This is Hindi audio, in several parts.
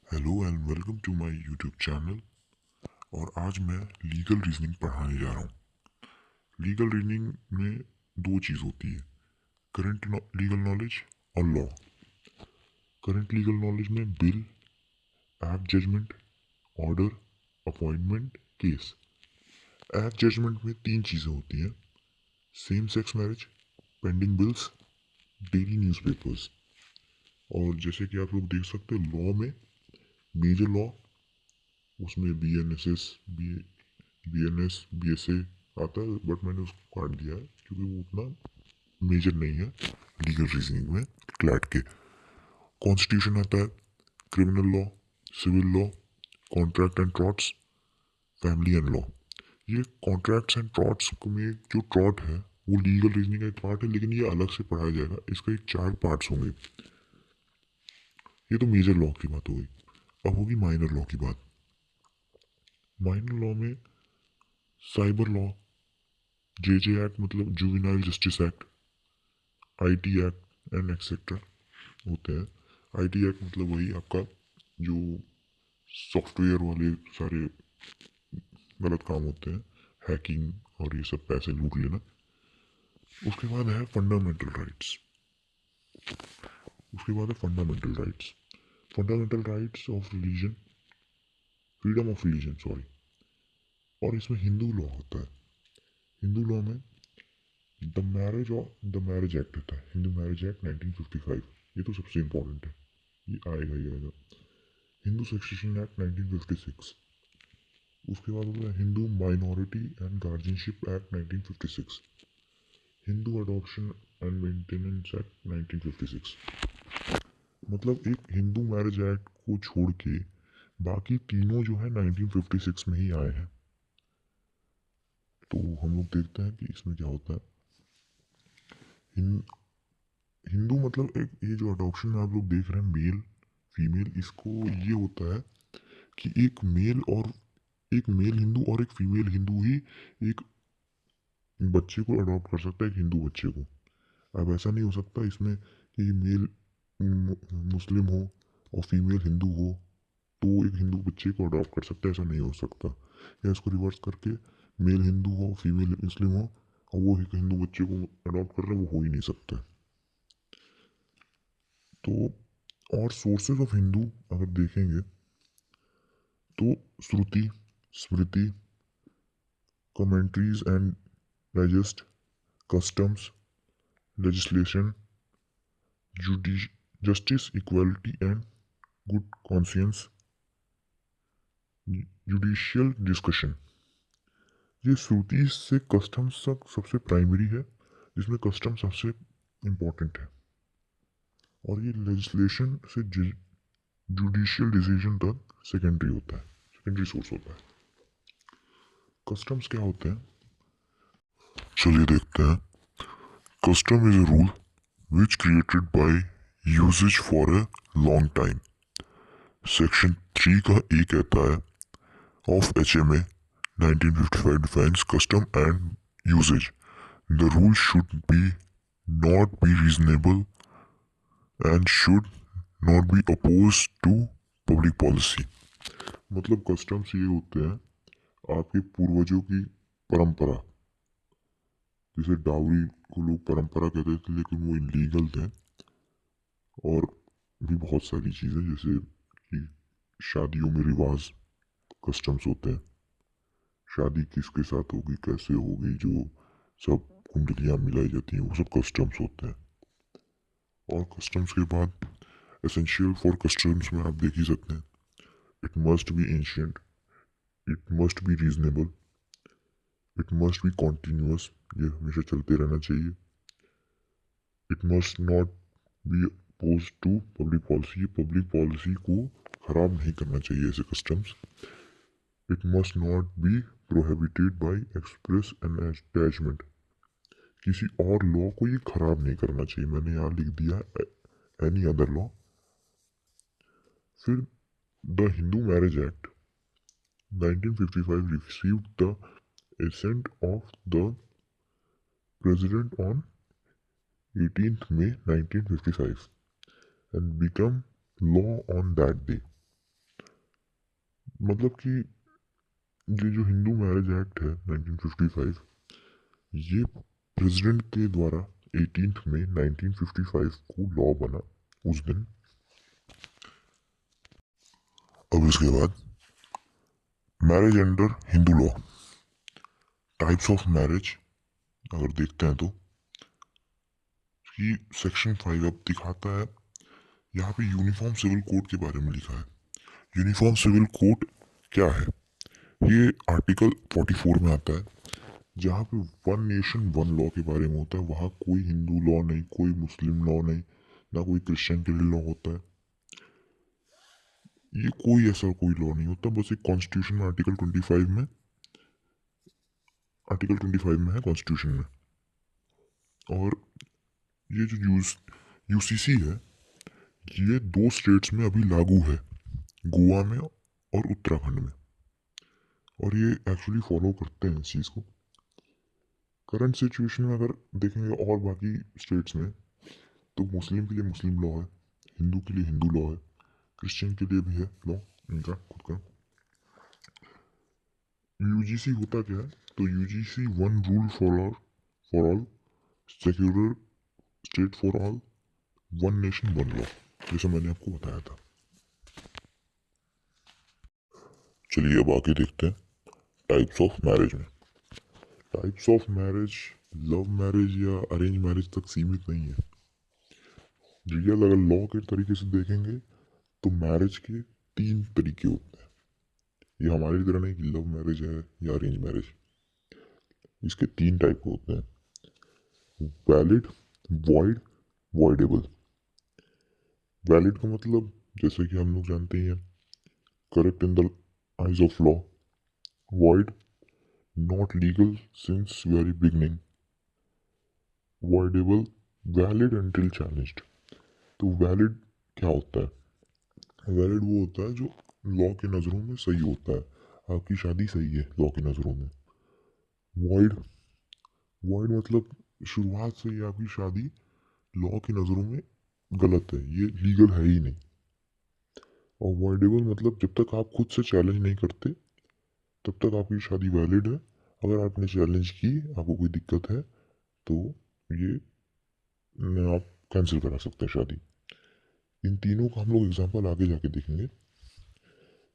Hello and welcome to my YouTube channel. और आज मैं लीगल रीजनिंग पढ़ाने जा रहा हूँ। लीगल रीजनिंग में दो चीज़ होती है, करंट लीगल नॉलेज और लॉ। करंट लीगल नॉलेज में bill, act judgment, order, appointment, case. Act judgment में तीन चीज़ें होती हैं, same sex marriage, pending bills, daily newspapers. और जैसे कि आप लोग देख सकते हैं लॉ में मेजर लॉ, उसमें B N S S B N S B S A आता है, बट मैंने उसको काट दिया है क्योंकि वो उतना मेजर नहीं है लीगल रीजनिंग में क्लैट के। कॉन्स्टिट्यूशन आता है, criminal law, civil law, contract and torts, family and law. ये कॉन्ट्रैक्ट्स एंड ट्रॉट्स में जो ट्रॉट है वो लीगल रीजनिंग का एक पार्ट है, लेकिन ये अलग से पढ़ाया जाएगा। इसका एक चार पार्ट्स होंगे। ये तो मेजर लॉ की बात हो गई। अब होगी माइनर लॉ की बात। माइनर लॉ में साइबर लॉ, जे एक्ट मतलब juvenile justice act, IT act and etcetera होते हैं। आईटी एक्ट मतलब वही आपका जो सॉफ्टवेयर वाले सारे गलत काम होते हैं, हैकिंग और ये सब पैसे लूट लेना। उसके बाद है फंडामेंटल राइट्स। उसके बाद है fundamental rights. Fundamental rights of religion, freedom of religion sorry. और इसमें हिंदू लॉ होता है। हिंदू लॉ में द मैरिज एक्ट होता है, हिंदू मैरिज एक्ट 1955। ये तो सबसे इम्पोर्टेंट है, ये आएगा ही आएगा। Hindu succession act 1956। उसके बाद होता है Hindu minority and guardianship act 1956। Hindu adoption and maintenance act 1956। मतलब एक हिंदू मैरिज एक्ट को छोड़ के बाकी तीनों जो है 1956 में ही आए हैं। तो हम लोग देखते हैं कि इसमें क्या होता है। हिं, हिंदू मतलब एक ये जो अडॉप्शन में आप लोग देख रहे हैं मेल फीमेल, इसको ये होता है कि एक मेल हिंदू और एक फीमेल हिंदू ही एक बच्चे को अडॉप्ट कर सकता है, एक हिंदू बच्चे को। अब ऐसा नहीं हो सकता इसमें कि मेल मुस्लिम हो और फीमेल हिंदू हो तो एक हिंदू बच्चे को अडॉप्ट कर सकता है, ऐसा नहीं हो सकता। या इसको रिवर्स करके मेल हिंदू हो फीमेल मुस्लिम हो और वो एक हिंदू बच्चे को अडॉप्ट कर रहा है, वो हो ही नहीं सकता। तो और सोर्सेज ऑफ हिंदू अगर देखेंगे तो Shruti, Smriti, commentaries and digest, customs, legislation, justice, equality and good conscience, judicial discussion. ये श्रुति से कस्टम्स तक सबसे प्राइमरी है, जिसमें कस्टम सबसे इम्पोर्टेंट है। और ये लेजिस्लेशन से जुडिशियल डिसीजन तक सेकेंडरी होता है, सेकेंडरी सोर्स होता है। कस्टम्स क्या होते हैं, चलिए देखते हैं। Custom is a rule which created by usages for a long time. Section 3 का ए कहता है of HMA 1955 defines custom and usage. The rule should be not be reasonable and should not be opposed to public policy. मतलब कस्टम्स ये होते हैं आपके पूर्वजों की परंपरा, जिसे डाउरी को लोग परंपरा कहते थे लेकिन वो इलीगल थे। और भी बहुत सारी चीज़ें जैसे कि शादियों में रिवाज, कस्टम्स होते हैं। शादी किसके साथ होगी, कैसे होगी, जो सब कुंडलियाँ मिलाई जाती हैं, वो सब कस्टम्स होते हैं। और कस्टम्स के बाद एसेंशियल फॉर कस्टम्स में आप देख ही सकते हैं, it must be ancient, it must be reasonable, it must be continuous, ये हमेशा चलते रहना चाहिए। It must not be oppose to public policy, public policy को खराब नहीं करना चाहिए ऐसे customs. It must not be prohibited by express and attachment, किसी और लॉ को ये खराब नहीं करना चाहिए। मैंने यहाँ लिख दिया एनी अदर लॉ। फिर the Hindu marriage act 1955 received the assent of the president on 18th May 1955 and became law on that day. मतलब कि ये जो हिंदू मैरिज एक्ट है 1955, ये प्रेसिडेंट के द्वारा 18 मई 1955 को लॉ बना उस दिन। अब इसके बाद marriage under Hindu law, types of marriage अगर देखते हैं तो कि सेक्शन 5 अब दिखाता है, यहाँ पे यूनिफॉर्म सिविल कोड के बारे में लिखा है। यूनिफॉर्म सिविल कोड क्या है? ये आर्टिकल 44 में आता है, जहाँ पे वन नेशन वन लॉ के बारे में होता है। वहाँ कोई हिंदू लॉ नहीं, कोई मुस्लिम लॉ नहीं, ना कोई क्रिश्चियन के लिए लॉ होता है। ये कोई ऐसा कोई लॉ नहीं होता, बस एक कॉन्स्टिट्यूशन में आर्टिकल 25 में, आर्टिकल 25 में है कॉन्स्टिट्यूशन में। और ये जो यूसीसी है, ये 2 स्टेट्स में अभी लागू है, गोवा में और उत्तराखंड में। और ये एक्चुअली फॉलो करते हैं इस चीज़ को। करंट सिचुएशन में अगर देखेंगे और बाकी स्टेट्स में, तो मुस्लिम के लिए मुस्लिम लॉ है, हिंदू के लिए हिंदू लॉ है, क्रिश्चियन के लिए भी है लॉ इनका खुद का। यूजीसी होता क्या है? तो UGC one rule for all, secular state for all, one nation one law, जैसा मैंने आपको बताया था। चलिए अब आगे देखते हैं टाइप्स ऑफ मैरिज में। Types of marriage love marriage या अरेंज मैरिज तक सीमित नहीं है। रियल अगर लॉ के तरीके से देखेंगे तो मैरिज के 3 तरीके होते हैं। ये हमारी तरह नहीं कि लव मैरिज है या अरेंज मैरिज, इसके 3 टाइप होते हैं, वैलिड, वॉइड, वॉइडेबल। वैलिड का मतलब जैसे कि हम लोग जानते ही हैं, correct in the eyes of law. Void, not legal since very beginning. Voidable, valid until challenged. तो वैलिड क्या होता है? वैलिड वो होता है जो लॉ के नज़रों में सही होता है, आपकी शादी सही है लॉ की नज़रों में। वॉइड, वॉइड मतलब शुरुआत से ही आपकी शादी लॉ की नज़रों में गलत है, ये लीगल है ही नहीं। और वॉइडेबल मतलब जब तक आप खुद से चैलेंज नहीं करते तब तक आपकी शादी वैलिड है। अगर आपने चैलेंज की, आपको कोई दिक्कत है, तो ये आप कैंसिल करा सकते हैं शादी। इन तीनों का हम लोग एग्जांपल आगे जाके देखेंगे।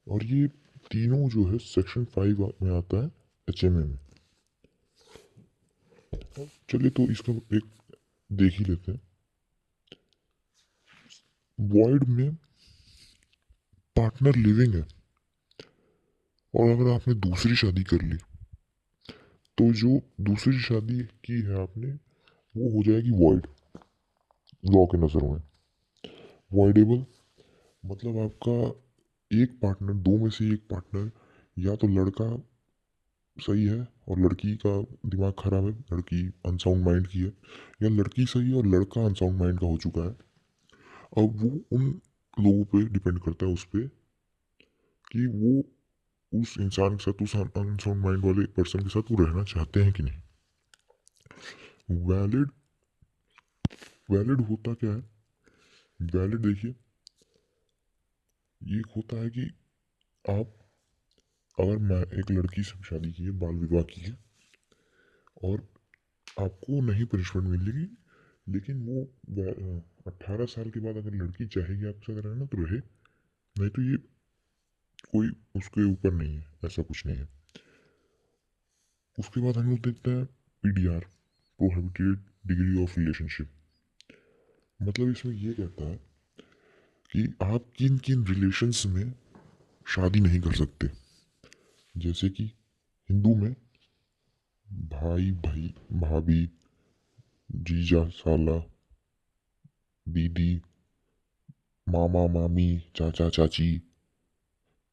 और ये तीनों जो है सेक्शन 5 में आता है, एचएमए में। चलिए तो इसका एक देख ही लेते हैं। वॉइड में पार्टनर लिविंग है, और अगर आपने दूसरी शादी कर ली, तो जो दूसरी शादी की है आपने, वो हो जाएगी वॉइड लॉ के नज़रों में। वॉइडेबल मतलब आपका एक पार्टनर, दो में से एक पार्टनर, या तो लड़का सही है और लड़की का दिमाग खराब है, लड़की अनसाउंड माइंड की है, या लड़की सही है और लड़का अनसाउंड माइंड का हो चुका है। अब वो उन लोगों पे डिपेंड करता है उस पर कि वो उस इंसान के साथ, उस अनसाउंड माइंड वाले पर्सन के साथ वो रहना चाहते हैं कि नहीं। वैलिड, वैलिड होता क्या है? वैलिड देखिए, ये होता है कि आप, अगर मैं एक लड़की से शादी की है, बाल विवाह की है, और आपको नहीं पनिशमेंट मिलेगी, लेकिन वो 18 साल के बाद अगर लड़की चाहेगी आपके साथ रहना तो रहे, नहीं तो ये कोई उसके ऊपर नहीं है, ऐसा कुछ नहीं है। उसके बाद हम लोग देखते हैं PDR, prohibited degree of relationship. मतलब इसमें ये कहता है कि आप किन किन रिलेशंस में शादी नहीं कर सकते। जैसे कि हिंदू में भाई भाई, भाभी, जीजा साला, दीदी, मामा मामी, चाचा चाची,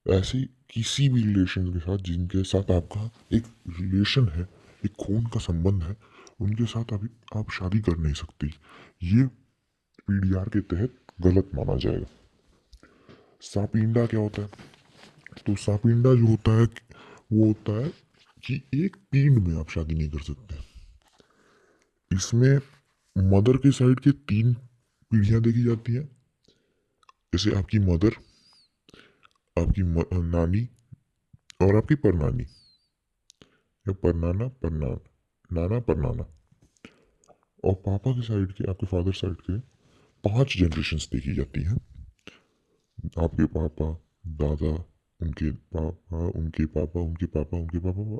ऐसे किसी भी रिलेशन के साथ जिनके साथ आपका एक रिलेशन है, एक खून का संबंध है, उनके साथ अभी आप शादी कर नहीं सकती। ये पीडीआर के तहत गलत माना जाएगा। सापिंडा क्या होता है? तो सापिंडा जो होता है, वो होता है कि एक पीढ़ में आप शादी नहीं कर सकते। इसमें मदर के साइड के 3 पीढ़ियां देखी जाती हैं, जैसे आपकी मदर, आपकी नानी और आपकी परनानी या परनाना परनाना, नाना परनाना। और पापा के साइड के, आपके फादर साइड के 5 जनरेशन्स देखी जाती हैं। आपके पापा, दादा, उनके पापा, उनके पापा, उनके पापा, उनके पापा,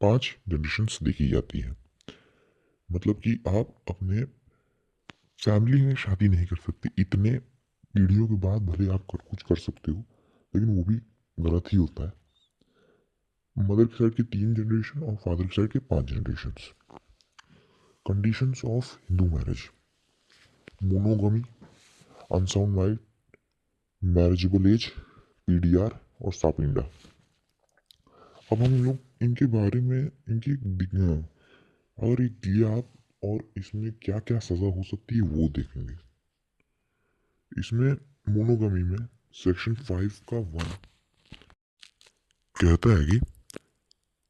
5 जनरेशन्स देखी जाती हैं। मतलब कि आप अपने फैमिली में शादी नहीं कर सकते, इतने पीढ़ियों के बाद भले आप कुछ कर सकते हो, लेकिन वो भी गलत ही होता है। मदर की साइड के 3 जनरेशन और फादर की साइड के 5 generation. Conditions of Hindu marriage: monogamy, unsound mind, marriageable age, PDR और सापिंडा। अब हम लोग इनके बारे में, इनकी अगर ये किया आप और इसमें क्या क्या सज़ा हो सकती है वो देखेंगे। इसमें मोनोगमी में सेक्शन 5 का 1 कहता है कि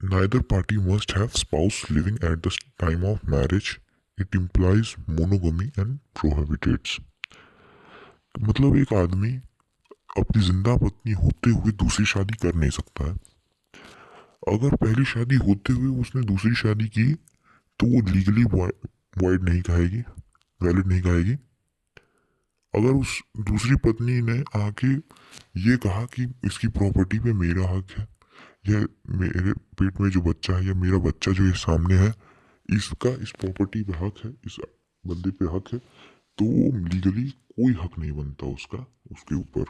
neither party must have spouse living at the time of marriage. It implies monogamy and prohibits. मतलब एक आदमी अपनी जिंदा पत्नी होते हुए दूसरी शादी कर नहीं सकता है। अगर पहली शादी होते हुए उसने दूसरी शादी की तो वो लीगली वाइड नहीं कहेगी, वैलिड नहीं कहेगी। अगर उस दूसरी पत्नी ने आके ये कहा कि इसकी प्रॉपर्टी पे मेरा हक है, या मेरे पेट में जो बच्चा है या मेरा बच्चा जो ये सामने है इसका इस प्रॉपर्टी पे हक है, इस बंदे पे हक है, तो लीगली कोई हक नहीं बनता उसका उसके ऊपर।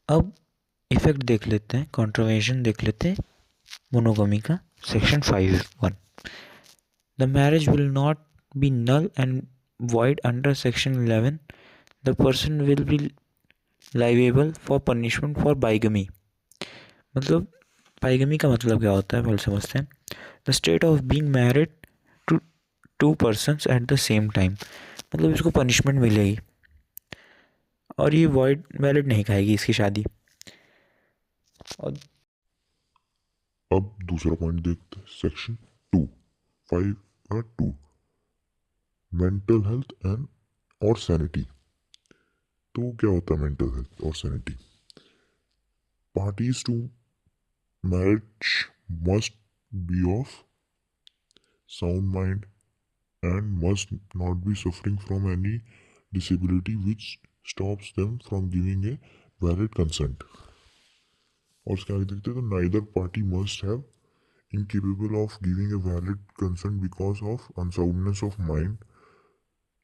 अब इफेक्ट देख लेते हैं, कॉन्ट्रवेंशन देख लेते हैं मोनोगमी का। Section 5(1) the marriage will not be null and void under section 11. The person will be liable for punishment for bigamy. मतलब बाइगमी का मतलब क्या होता है पहले समझते हैं। The state of being married to 2 persons at the same time, मतलब इसको पनिशमेंट मिलेगी और ये वॉइड वैलिड नहीं कहेगी इसकी शादी। और अब दूसरा पॉइंट देखते हैं, सेक्शन 2 मेंटल हेल्थ एंड और सैनिटी। तो क्या होता है मेंटल हेल्थ और sanity? Parties to marriage must be of sound mind and must not be suffering from any disability which stops them from giving a valid consent. और उसके आगे देखते हैं तो neither party must have incapable of giving a valid consent because of unsoundness of mind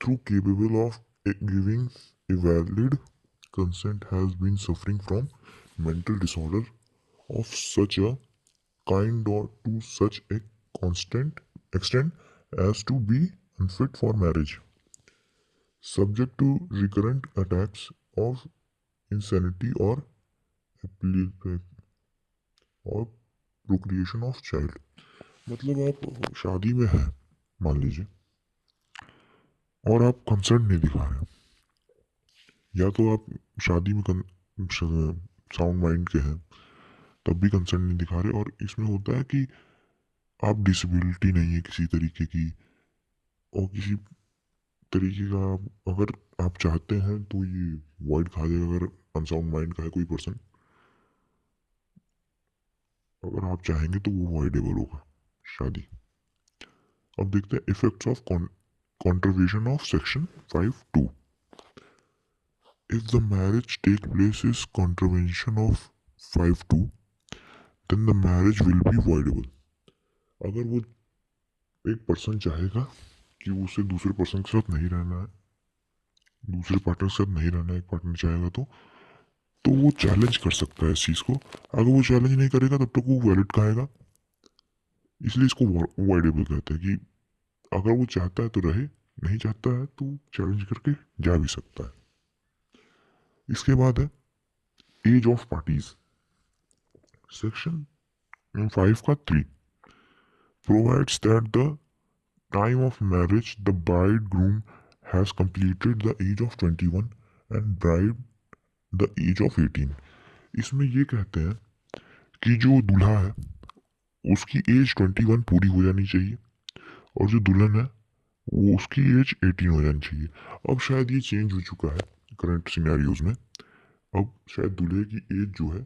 through capable of giving a valid consent has been suffering from mental disorder of such a kind or to such a constant extent as to be unfit for marriage, subject to recurrent attacks of insanity or और प्रोक्रिएशन ऑफ चाइल्ड। मतलब आप शादी में हैं मान लीजिए और आप कंसर्न नहीं दिखा रहे, या तो आप शादी में साउंड माइंड के हैं तब भी कंसर्न नहीं दिखा रहे, और इसमें होता है कि आप डिसेबिलिटी नहीं है किसी तरीके की और किसी तरीके का, अगर आप चाहते हैं तो ये वाइड खा जाएगा। अगर अनसाउंड माइंड का है कोई पर्सन, अगर आप चाहेंगे तो वो वाइडेबल होगा शादी। अब देखते हैं effects of contravention of section 5(2). If the marriage take place is contravention of 5(2), then the marriage will be voidable. अगर वो एक पर्सन चाहेगा कि उसे दूसरे पर्सन के साथ नहीं रहना है, दूसरे पार्टनर के साथ नहीं रहना है, एक पार्टनर चाहेगा तो वो चैलेंज कर सकता है इस चीज़ को। अगर वो चैलेंज नहीं करेगा तब तक वो वैलिड कहेगा, इसलिए इसको वाइडेबल कहते हैं कि अगर वो चाहता है तो रहे, नहीं चाहता है तो चैलेंज करके जा भी सकता है। इसके बाद है age of parties. Section 5(3) provides that the time of marriage the bridegroom has completed the age of 21 and bride the age of 18। इसमें ये कहते हैं कि जो दूल्हा है उसकी एज 21 पूरी हो जानी चाहिए और जो दुल्हन है वो उसकी एज 18 हो जानी चाहिए। अब शायद ये चेंज हो चुका है करंट सिनेरियोज में, अब शायद दूल्हे की एज जो है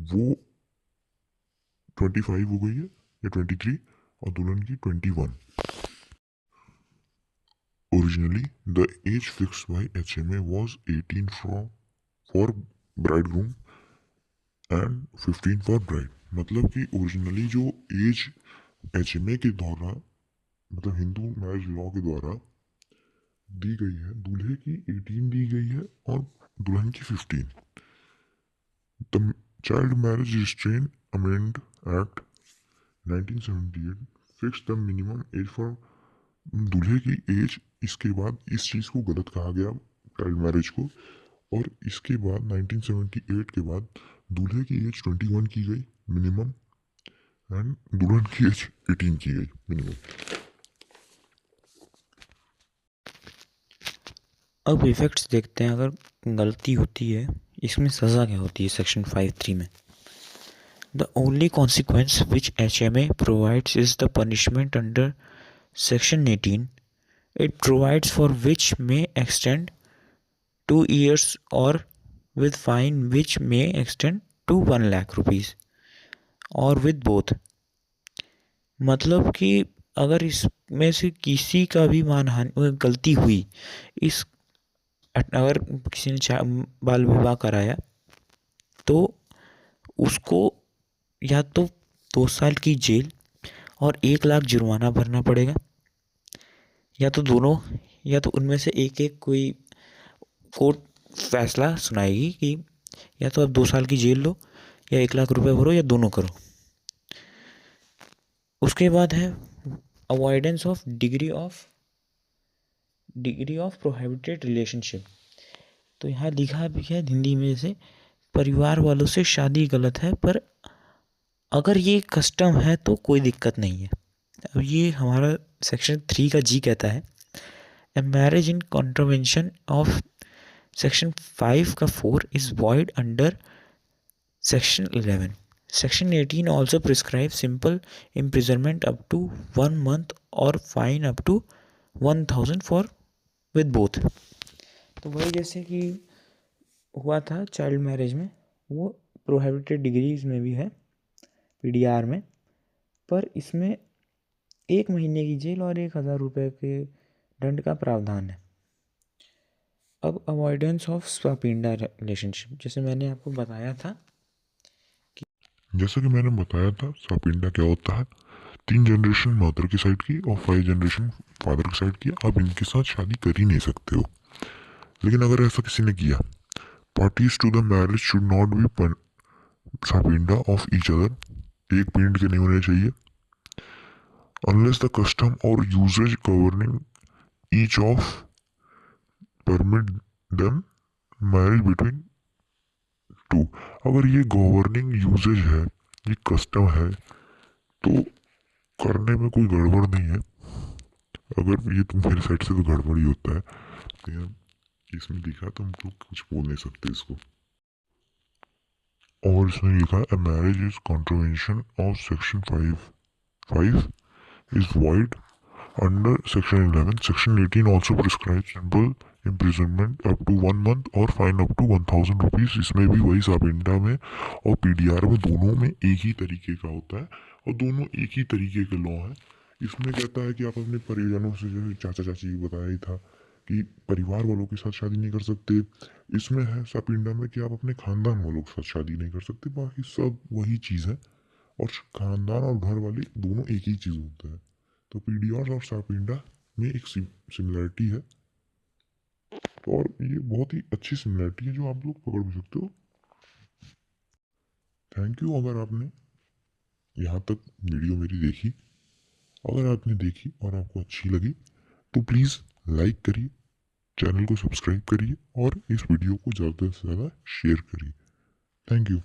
वो 25 हो गई है या 23 और दुल्हन की 21। Originally, the age fixed by HMA was 18 for bridegroom and 15 for bride। मतलब कि ओरिजिनली जो एज HMA के द्वारा, मतलब हिंदू मैरिज लॉ के द्वारा दी गई है, दूल्हे की 18 दी गई है और दुल्हन की 15। The child marriage restrain amend act 1978 fix the minimum age for दूल्हे की एज। इसके बाद इस चीज़ को गलत कहा गया चाइल्ड मैरिज को, और इसके बाद 1978 के बाद दूल्हे की एज 21 की गई मिनिमम एंड दुल्हन की एज 18 की गई मिनिमम। अब इफेक्ट्स देखते हैं। अगर गलती होती है इसमें सज़ा क्या होती है सेक्शन 5(3) में। The only consequence which HMA provides is the punishment under section 18। It provides for which may extend 2 years और with fine which may extend to 1 lakh rupees और with both। मतलब कि अगर इसमें से किसी का भी मानहानि गलती हुई, इस अगर किसी ने बाल विवाह कराया तो उसको या तो 2 साल की जेल और 1 लाख जुर्माना भरना पड़ेगा, या तो दोनों, या तो उनमें से एक एक कोई कोर्ट फैसला सुनाएगी कि या तो आप 2 साल की जेल लो या 1 लाख रुपए भरो या दोनों करो। उसके बाद है avoidance of degree of prohibited relationship. तो यहाँ लिखा भी है हिंदी में, जैसे परिवार वालों से शादी गलत है, पर अगर ये कस्टम है तो कोई दिक्कत नहीं है। अब ये हमारा सेक्शन 3 का जी कहता है a marriage in contravention of section 5 का 4 is void under section 11। Section 18 also prescribes simple imprisonment up to 1 month और fine up to 1000 for with both। तो वही जैसे कि हुआ था चाइल्ड मैरिज में, वो प्रोहिबिटेड डिग्रीज में भी है PDR में, पर इसमें 1 महीने की जेल और 1000 रुपये के दंड का प्रावधान है। अब अवॉइडेंस ऑफ स्वापिंडा रिलेशनशिप, जैसे मैंने आपको बताया था जैसा कि मैंने बताया था स्वापिंडा क्या होता है। 3 जनरेशन मदर की साइड की और 5 जनरेशन फादर की साइड की, आप इनके साथ शादी कर ही नहीं सकते हो। लेकिन अगर ऐसा किसी ने किया, parties to the marriage should not be sapinda of each other. एक पिंड के नहीं होने चाहिए। अनलेस द कस्टम और usages governing each of permit them marriage between 2। अगर ये गवर्निंग यूजेज है, ये कस्टम है, तो करने में कोई गड़बड़ नहीं है। अगर ये तुम्हारी साइड से तो गड़बड़ ही होता है, तो इसमें लिखा तो हम लोग कुछ बोल नहीं सकते इसको। और इसमें लिखा है marriage is contravention of section 5 is void under section 11। Section 18 also prescribe simple imprisonment up to 1 month और फाइन अप टू 1000 रुपीज। इसमें भी वही सापिंडा में और PDR में दोनों में एक ही तरीके का होता है और दोनों एक ही तरीके के लॉ है। इसमें कहता है कि आप अपने परिजनों से, जैसे चाचा चाची को बताया ही था कि परिवार वालों के साथ शादी नहीं कर सकते। इसमें है सापिंडा में कि आप अपने खानदान वालों के साथ शादी नहीं कर सकते। बाकी सब वही चीज़ है, और खानदान और घर वाले दोनों एक ही चीज़ होता है। तो PDR और सापिंडा में एक सिमिलरिटी है, और ये बहुत ही अच्छी सिमिलरिटी है जो आप लोग पकड़ भी सकते हो। थैंक यू अगर आपने यहाँ तक वीडियो मेरी देखी। अगर आपने देखी और आपको अच्छी लगी तो प्लीज़ लाइक करिए, चैनल को सब्सक्राइब करिए और इस वीडियो को ज़्यादा से ज़्यादा शेयर करिए। Thank you.